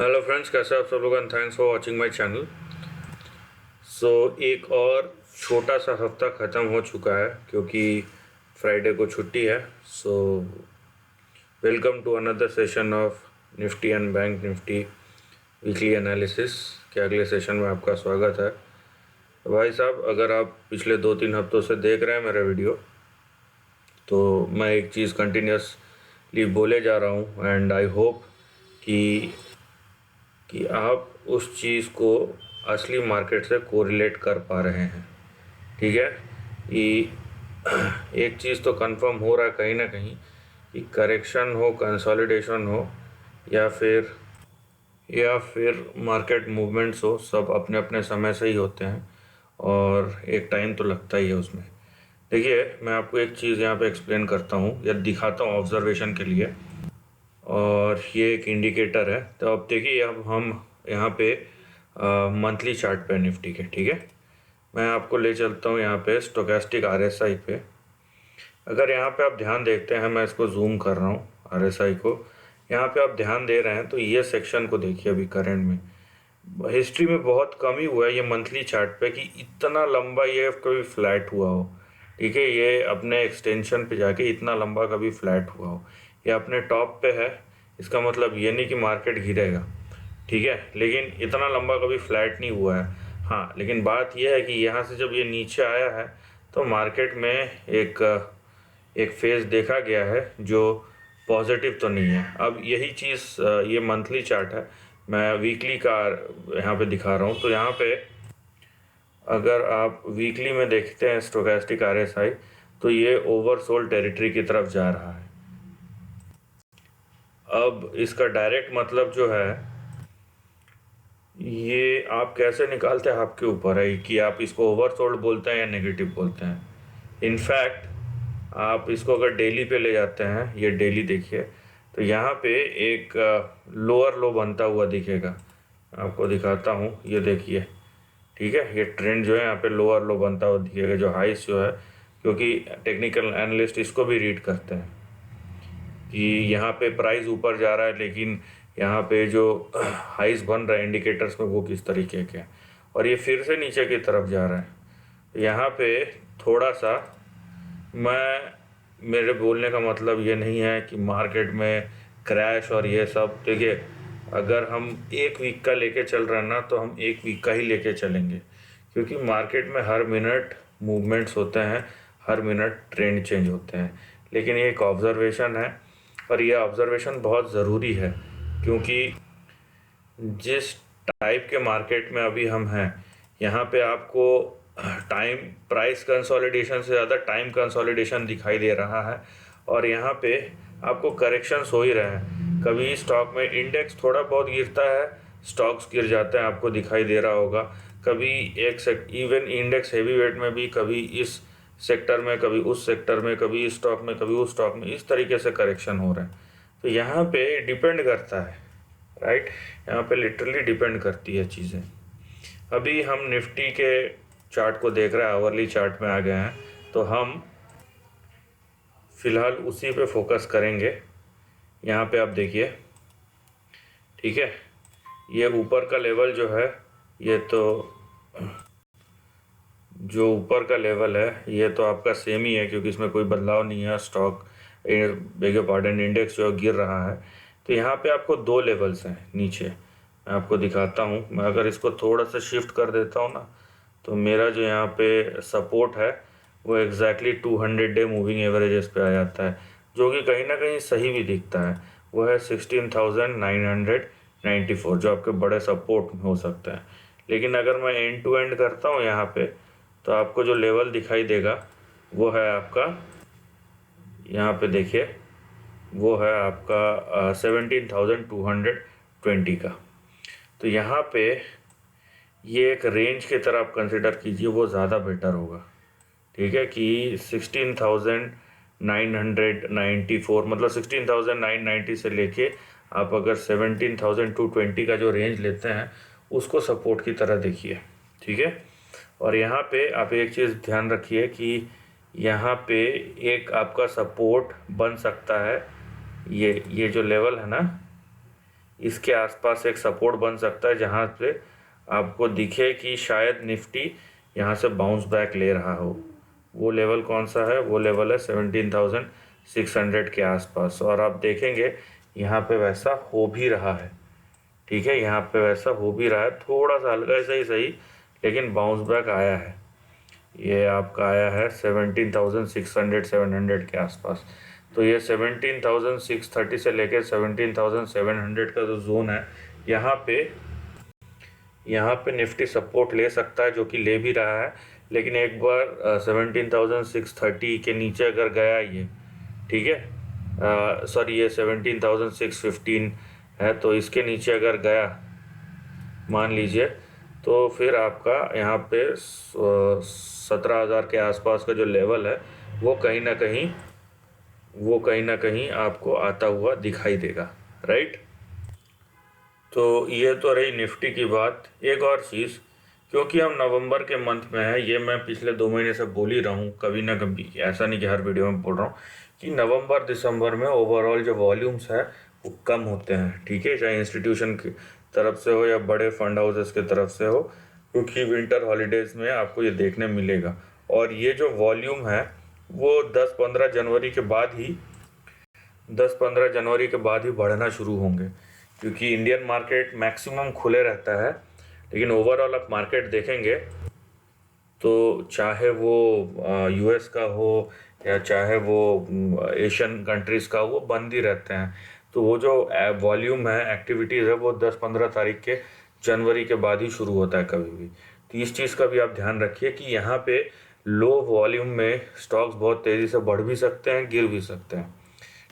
Hello friends, कैसे आप सब लोग and thanks for watching my channel. एक और छोटा सा हफ्ता ख़त्म हो चुका है क्योंकि फ्राइडे को छुट्टी है। Welcome to another session of Nifty and Bank Nifty weekly analysis के अगले सेशन में आपका स्वागत है। तो भाई साहब, अगर आप पिछले 2-3 हफ्तों से देख रहे हैं मेरा वीडियो, तो मैं एक चीज़ कंटिन्यूसली बोले जा रहा हूँ एंड आई होप कि आप उस चीज़ को असली मार्केट से कोरिलेट कर पा रहे हैं। ठीक है कि एक चीज़ तो कंफर्म हो रहा है कहीं ना कहीं कि करेक्शन हो, कंसोलिडेशन हो या फिर मार्केट मूवमेंट्स हो, सब अपने अपने समय से ही होते हैं और एक टाइम तो लगता ही है उसमें। देखिए, मैं आपको एक चीज़ यहाँ पे एक्सप्लेन करता हूँ या दिखाता हूँ ऑब्जर्वेशन के लिए, और ये एक इंडिकेटर है। तो अब देखिए, अब हम यहाँ पे मंथली चार्ट पे निफ्टी के, ठीक है, मैं आपको ले चलता हूँ यहाँ पे स्टोकेस्टिक आरएसआई पे। अगर यहाँ पे आप ध्यान देखते हैं, मैं इसको जूम कर रहा हूँ आरएसआई को, यहाँ पे आप ध्यान दे रहे हैं तो ये सेक्शन को देखिए। अभी करंट में हिस्ट्री में बहुत कम ही हुआ है ये मंथली चार्ट पे कि इतना लंबा ये कभी फ्लैट हुआ हो। ठीक है, ये अपने एक्सटेंशन पे जाके इतना लंबा कभी फ्लैट हुआ हो। ये अपने टॉप पे है, इसका मतलब ये नहीं कि मार्केट गिरेगा, ठीक है, लेकिन इतना लंबा कभी फ्लैट नहीं हुआ है। हाँ, लेकिन बात यह है कि यहाँ से जब ये नीचे आया है तो मार्केट में एक फेज़ देखा गया है जो पॉजिटिव तो नहीं है। अब यही चीज़, ये मंथली चार्ट है, मैं वीकली का यहाँ पे दिखा रहा हूँ। तो यहाँ पे अगर आप वीकली में देखते हैं स्टोकेस्टिक आरएसआई, तो ये ओवरसोल्ड टेरिटरी की तरफ जा रहा है। अब इसका डायरेक्ट मतलब जो है, ये आप कैसे निकालते हैं आपके ऊपर है कि आप इसको ओवरसोल्ड बोलते हैं या नेगेटिव बोलते हैं। इनफैक्ट आप इसको अगर डेली पे ले जाते हैं, ये डेली देखिए, तो यहाँ पे एक लोअर लो बनता हुआ दिखेगा। आपको दिखाता हूँ, ये देखिए, ठीक है, ये ट्रेंड जो है यहाँ पे लोअर लो बनता हुआ दिखेगा, जो हाइस जो है, क्योंकि टेक्निकल एनालिस्ट इसको भी रीड करते हैं कि यहाँ पे प्राइस ऊपर जा रहा है, लेकिन यहाँ पे जो हाइस बन रहा है इंडिकेटर्स में वो किस तरीके के हैं, और ये फिर से नीचे की तरफ जा रहा है। तो यहाँ पे थोड़ा सा, मेरे बोलने का मतलब ये नहीं है कि मार्केट में क्रैश और ये सब। देखिए, अगर हम एक वीक का लेके चल रहे हैं ना, तो हम एक वीक का ही लेके चलेंगे, क्योंकि मार्केट में हर मिनट मूवमेंट्स होते हैं, हर मिनट ट्रेंड चेंज होते हैं। लेकिन ये एक ऑब्जर्वेशन है और ये ऑब्जर्वेशन बहुत ज़रूरी है, क्योंकि जिस टाइप के मार्केट में अभी हम हैं, यहाँ पे आपको टाइम प्राइस कंसोलिडेशन से ज़्यादा टाइम कंसोलिडेशन दिखाई दे रहा है। और यहाँ पे आपको करेक्शंस हो ही रहे हैं। कभी स्टॉक में इंडेक्स थोड़ा बहुत गिरता है, स्टॉक्स गिर जाते हैं, आपको दिखाई दे रहा होगा। कभी इवन इंडेक्स हैवी वेट में भी कभी इस सेक्टर में, कभी उस सेक्टर में, कभी इस स्टॉक में, कभी उस स्टॉक में, इस तरीके से करेक्शन हो रहे हैं। तो यहाँ पे डिपेंड करता है, राइट, यहाँ पे लिटरली डिपेंड करती है चीज़ें। अभी हम निफ्टी के चार्ट को देख रहे हैं, आवरली चार्ट में आ गए हैं, तो हम फिलहाल उसी पे फोकस करेंगे। यहाँ पे आप देखिए, ठीक है, ये ऊपर का लेवल जो है, ये तो जो ऊपर का लेवल है ये तो आपका सेम ही है, क्योंकि इसमें कोई बदलाव नहीं है। स्टॉक, बेगे पार्डन, इंडेक्स जो गिर रहा है। तो यहाँ पे आपको दो लेवल्स हैं नीचे, मैं आपको दिखाता हूँ। मैं अगर इसको थोड़ा सा शिफ्ट कर देता हूँ ना, तो मेरा जो यहाँ पे सपोर्ट है वो एग्जैक्टली 200 डे मूविंग एवरेजेस पे आ जाता है, जो कि कहीं ना कहीं सही भी दिखता है। वो है 16,994, जो आपके बड़े सपोर्ट हो सकता है। लेकिन अगर मैं एंड टू एंड करता हूँ यहाँ पे, तो आपको जो लेवल दिखाई देगा वो है आपका, यहाँ पे देखिए, वो है आपका 17,220 का। तो यहाँ पे ये एक रेंज की तरह आप कंसिडर कीजिए, वो ज़्यादा बेटर होगा। ठीक है, कि 16,994, मतलब 16,990 से लेके आप अगर 17,220 का जो रेंज लेते हैं, उसको सपोर्ट की तरह देखिए। ठीक है, और यहाँ पे आप एक चीज़ ध्यान रखिए कि यहाँ पे एक आपका सपोर्ट बन सकता है, ये जो लेवल है ना, इसके आसपास एक सपोर्ट बन सकता है जहाँ पे आपको दिखे कि शायद निफ्टी यहाँ से बाउंस बैक ले रहा हो। वो लेवल कौन सा है? वो लेवल है 17,600 के आसपास, और आप देखेंगे यहाँ पे वैसा हो भी रहा है। ठीक है, यहाँ पे वैसा हो भी रहा है, थोड़ा सा हल्का सा ही सही, लेकिन बाउंस बैक आया है। ये आपका आया है 17,600 700 के आसपास। तो ये 17,630 से लेकर 17,700 का जो जोन है, यहाँ पे निफ्टी सपोर्ट ले सकता है, जो कि ले भी रहा है। लेकिन एक बार 17,630 के नीचे अगर गया ये, ठीक है, सॉरी ये 17,615 है, तो इसके नीचे अगर गया मान लीजिए, तो फिर आपका यहाँ पे 17,000 के आसपास का जो लेवल है वो कहीं ना कहीं आपको आता हुआ दिखाई देगा, राइट। तो ये तो रही निफ्टी की बात। एक और चीज़, क्योंकि हम नवंबर के मंथ में है, ये मैं पिछले 2 महीने से बोल ही रहा हूँ कभी ना कभी, ऐसा नहीं कि हर वीडियो में बोल रहा हूँ, कि नवंबर दिसंबर में ओवरऑल जो वॉल्यूम्स है वो कम होते हैं। ठीक है, चाहे इंस्टीट्यूशन की तरफ से हो या बड़े फंड हाउसेस की तरफ से हो, क्योंकि विंटर हॉलीडेज़ में आपको ये देखने मिलेगा। और ये जो वॉल्यूम है वो 10-15 जनवरी के बाद ही 10-15 जनवरी के बाद ही बढ़ना शुरू होंगे, क्योंकि इंडियन मार्केट मैक्सिमम खुले रहता है। लेकिन ओवरऑल आप मार्केट देखेंगे तो चाहे वो यूएस का हो या चाहे वो एशियन कंट्रीज़ का हो, वो बंद ही रहते हैं। तो वो जो वॉल्यूम है, एक्टिविटीज़ है, वो 10-15 तारीख के जनवरी के बाद ही शुरू होता है कभी भी। तो इस चीज़ का भी आप ध्यान रखिए कि यहाँ पे लो वॉल्यूम में स्टॉक्स बहुत तेज़ी से बढ़ भी सकते हैं, गिर भी सकते हैं।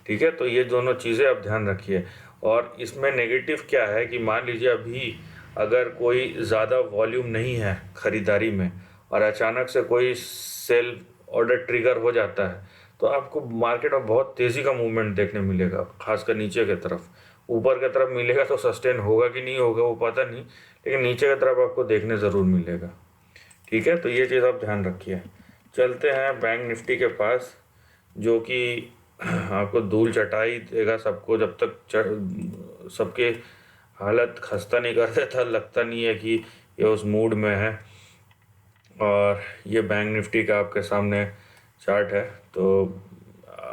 ठीक है, तो ये दोनों चीज़ें आप ध्यान रखिए। और इसमें नेगेटिव क्या है कि मान लीजिए अभी अगर कोई ज़्यादा वॉल्यूम नहीं है ख़रीदारी में और अचानक से कोई सेल ऑर्डर ट्रिगर हो जाता है, तो आपको मार्केट में बहुत तेज़ी का मूवमेंट देखने मिलेगा, खासकर नीचे की तरफ। ऊपर की तरफ मिलेगा तो सस्टेन होगा कि नहीं होगा वो पता नहीं, लेकिन नीचे की तरफ आपको देखने ज़रूर मिलेगा। ठीक है, तो ये चीज़ आप ध्यान रखिए। चलते हैं बैंक निफ्टी के पास, जो कि आपको धूल चटाई देगा सबको, जब तक सबके हालत खस्ता नहीं कर देता, लगता नहीं है कि ये उस मूड में है। और ये बैंक निफ्टी का आपके सामने चार्ट है, तो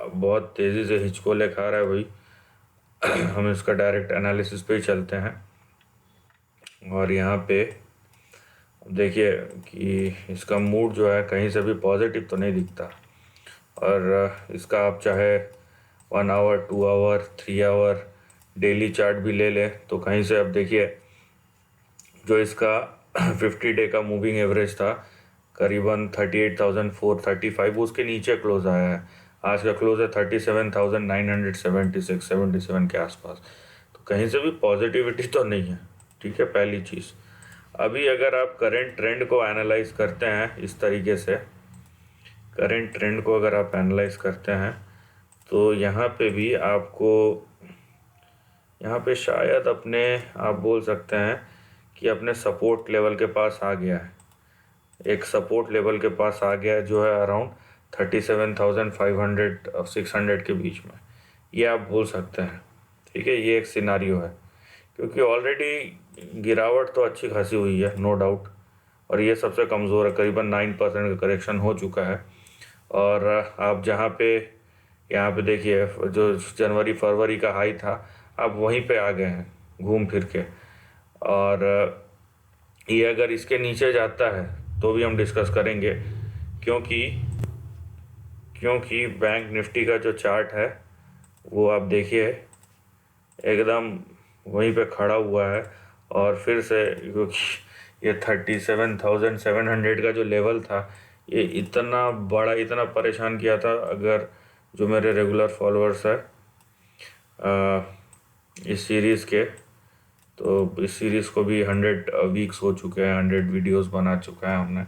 बहुत तेज़ी से हिचकोले खा रहा है भाई। हम इसका डायरेक्ट एनालिसिस पे ही चलते हैं। और यहाँ पे देखिए कि इसका मूड जो है कहीं से भी पॉजिटिव तो नहीं दिखता। और इसका आप चाहे 1 hour 2 hour 3 hour daily chart भी ले लें, तो कहीं से अब देखिए जो इसका 50 डे का मूविंग एवरेज था करीबन 38,435, उसके नीचे क्लोज आया है। आज का क्लोज है 37,976 के आसपास। तो कहीं से भी पॉजिटिविटी तो नहीं है। ठीक है, पहली चीज़। अभी अगर आप करंट ट्रेंड को एनालाइज करते हैं इस तरीके से, करंट ट्रेंड को अगर आप एनालाइज करते हैं, तो यहाँ पे भी आपको, यहाँ पे शायद अपने आप बोल सकते हैं कि अपने सपोर्ट लेवल के पास आ गया है। एक सपोर्ट लेवल के पास आ गया है जो है अराउंड 37,500 और 600 के बीच में, ये आप बोल सकते हैं। ठीक है, ये एक सिनारियो है, क्योंकि ऑलरेडी गिरावट तो अच्छी खासी हुई है, नो डाउट। और ये सबसे कमज़ोर है, करीबन 9% का करेक्शन हो चुका है। और आप जहाँ पे यहाँ पे देखिए, जो जनवरी फरवरी का हाई था, आप वहीं पे आ गए हैं घूम फिर के। और ये अगर इसके नीचे जाता है तो भी हम डिस्कस करेंगे, क्योंकि बैंक निफ्टी का जो चार्ट है वो आप देखिए एकदम वहीं पे खड़ा हुआ है। और फिर से क्योंकि ये 37,700 का जो लेवल था, ये इतना बड़ा, इतना परेशान किया था। अगर जो मेरे रेगुलर फॉलोअर्स है इस सीरीज़ के, तो इस सीरीज़ को भी 100 वीक्स हो चुके हैं, 100 वीडियोस बना चुका है हमने।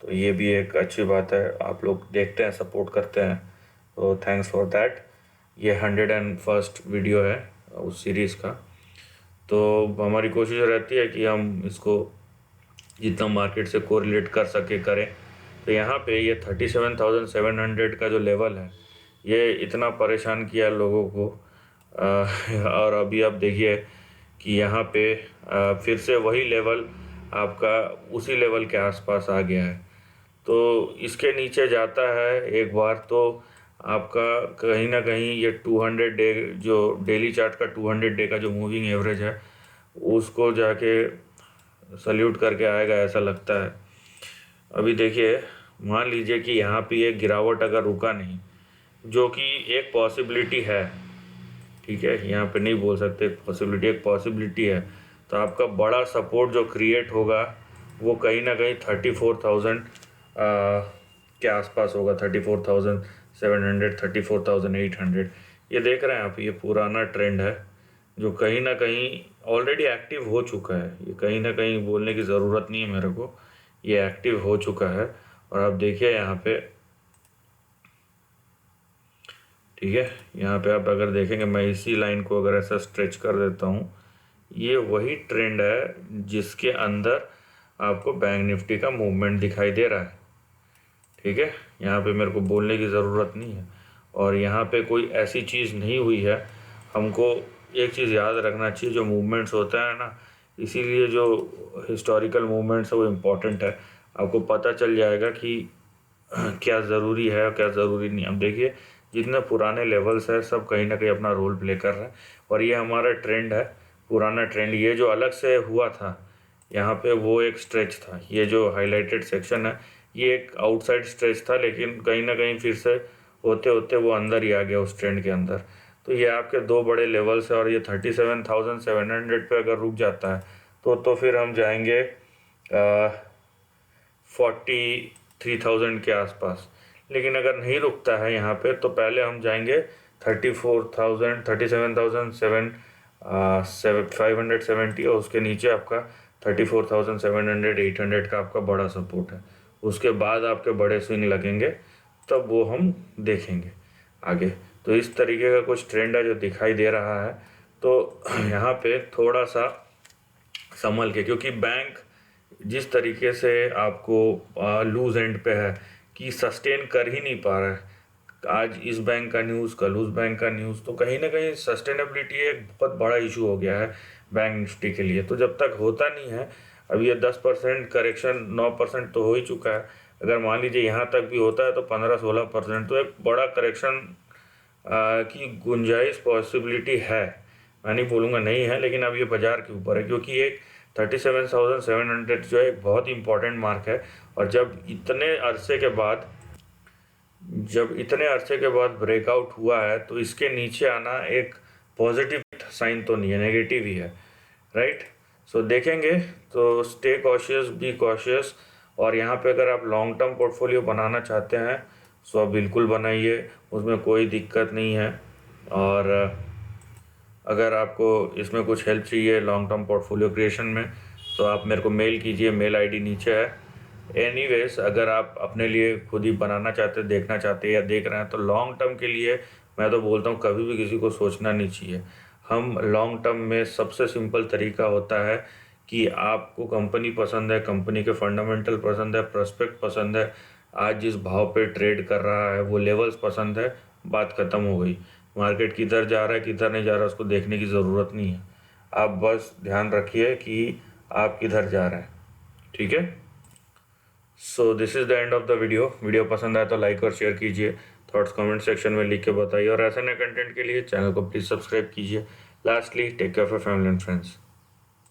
तो ये भी एक अच्छी बात है, आप लोग देखते हैं, सपोर्ट करते हैं, तो थैंक्स फॉर दैट। ये 101st वीडियो है उस सीरीज़ का। तो हमारी कोशिश रहती है कि हम इसको जितना मार्केट से कोरिलेट कर सके करें। तो यहाँ पे ये 37,700 का जो लेवल है, ये इतना परेशान किया लोगों को। और अभी आप देखिए कि यहाँ पे फिर से वही लेवल आपका उसी लेवल के आसपास आ गया है। तो इसके नीचे जाता है एक बार तो आपका कहीं ना कहीं ये 200 डे जो डेली चार्ट का 200 डे का जो मूविंग एवरेज है उसको जाके सल्यूट करके आएगा ऐसा लगता है। अभी देखिए, मान लीजिए कि यहाँ पे ये गिरावट अगर रुका नहीं, जो कि एक पॉसिबिलिटी है, ठीक है, यहाँ पे नहीं बोल सकते पॉसिबिलिटी, एक पॉसिबिलिटी है, तो आपका बड़ा सपोर्ट जो क्रिएट होगा वो कहीं ना कहीं 34,000 के आसपास होगा। 34,700, 34,800। ये देख रहे हैं आप, ये पुराना ट्रेंड है जो कहीं ना कहीं ऑलरेडी एक्टिव हो चुका है। ये कहीं ना कहीं बोलने की ज़रूरत नहीं है मेरे को, ये एक्टिव हो चुका है। और आप देखिए यहाँ पे, ठीक है, यहाँ पे आप अगर देखेंगे, मैं इसी लाइन को अगर ऐसा स्ट्रेच कर देता हूँ, ये वही ट्रेंड है जिसके अंदर आपको बैंक निफ्टी का मूवमेंट दिखाई दे रहा है। ठीक है, यहाँ पे मेरे को बोलने की ज़रूरत नहीं है और यहाँ पे कोई ऐसी चीज़ नहीं हुई है। हमको एक चीज़ याद रखना चाहिए, जो मूवमेंट्स होता है ना, इसीलिए जो हिस्टोरिकल मूवमेंट्स है वो इम्पोर्टेंट है। आपको पता चल जाएगा कि क्या ज़रूरी है और क्या ज़रूरी नहीं। अब देखिए, जितने पुराने लेवल्स है सब कहीं ना कहीं अपना रोल प्ले कर रहा है और ये हमारा ट्रेंड है, पुराना ट्रेंड। ये जो अलग से हुआ था यहाँ पे वो एक स्ट्रेच था, ये जो हाईलाइटेड सेक्शन है ये एक आउटसाइड स्ट्रेच था, लेकिन कहीं ना कहीं फिर से होते होते वो अंदर ही आ गया उस ट्रेंड के अंदर। तो ये आपके दो बड़े लेवल्स है और ये 37,700 पे अगर रुक जाता है तो फिर हम जाएंगे 43,000 के आसपास। लेकिन अगर नहीं रुकता है यहाँ पे तो पहले हम जाएंगे 34,000, 37,570 और उसके नीचे आपका 34,700, 800 का आपका बड़ा सपोर्ट है। उसके बाद आपके बड़े स्विंग लगेंगे, तब वो हम देखेंगे आगे। तो इस तरीके का कुछ ट्रेंड है जो दिखाई दे रहा है। तो यहाँ पे थोड़ा सा संभल के, क्योंकि बैंक जिस तरीके से आपको लूज एंड पे है कि सस्टेन कर ही नहीं पा रहा है, आज इस बैंक का न्यूज़, कल उस बैंक का न्यूज़, तो कहीं ना कहीं सस्टेनेबिलिटी एक बहुत बड़ा इशू हो गया है बैंक निफ्टी के लिए। तो जब तक होता नहीं है, अब ये 10% करेक्शन, 9% तो हो ही चुका है, अगर मान लीजिए यहाँ तक भी होता है तो 15-16%, तो एक बड़ा करेक्शन की गुंजाइश, पॉसिबिलिटी है। मैं नहीं बोलूँगा नहीं है, लेकिन अब ये बाज़ार के ऊपर है, क्योंकि एक 37,700 जो है एक बहुत इंपॉर्टेंट मार्क है। और जब इतने अरसे के बाद ब्रेकआउट हुआ है तो इसके नीचे आना एक पॉजिटिव साइन तो नहीं है, नेगेटिव ही है, राइट। सो देखेंगे, तो स्टे कॉशियस, बी कॉशियस। और यहाँ पे अगर आप लॉन्ग टर्म पोर्टफोलियो बनाना चाहते हैं सो आप बिल्कुल बनाइए, उसमें कोई दिक्कत नहीं है। और अगर आपको इसमें कुछ हेल्प चाहिए लॉन्ग टर्म पोर्टफोलियो क्रिएशन में तो आप मेरे को मेल कीजिए, मेल आईडी नीचे है। एनीवेज, अगर आप अपने लिए खुद ही बनाना चाहते, देखना चाहते या देख रहे हैं, तो लॉन्ग टर्म के लिए मैं तो बोलता हूँ कभी भी किसी को सोचना नहीं चाहिए। हम लॉन्ग टर्म में सबसे सिंपल तरीका होता है कि आपको कंपनी पसंद है, कंपनी के फंडामेंटल पसंद है, प्रोस्पेक्ट पसंद है, आज जिस भाव पे ट्रेड कर रहा है वो लेवल्स पसंद है, बात ख़त्म हो गई। मार्केट किधर जा रहा है किधर नहीं जा रहा है उसको देखने की ज़रूरत नहीं है। आप बस ध्यान रखिए कि आप किधर जा रहे हैं, ठीक है। So this is the end of the video पसंद आया तो लाइक और शेयर कीजिए, थॉट्स कमेंट सेक्शन में लिख के बताइए और ऐसे नए कंटेंट के लिए चैनल को प्लीज़ सब्सक्राइब कीजिए। Lastly, take care of your family and friends.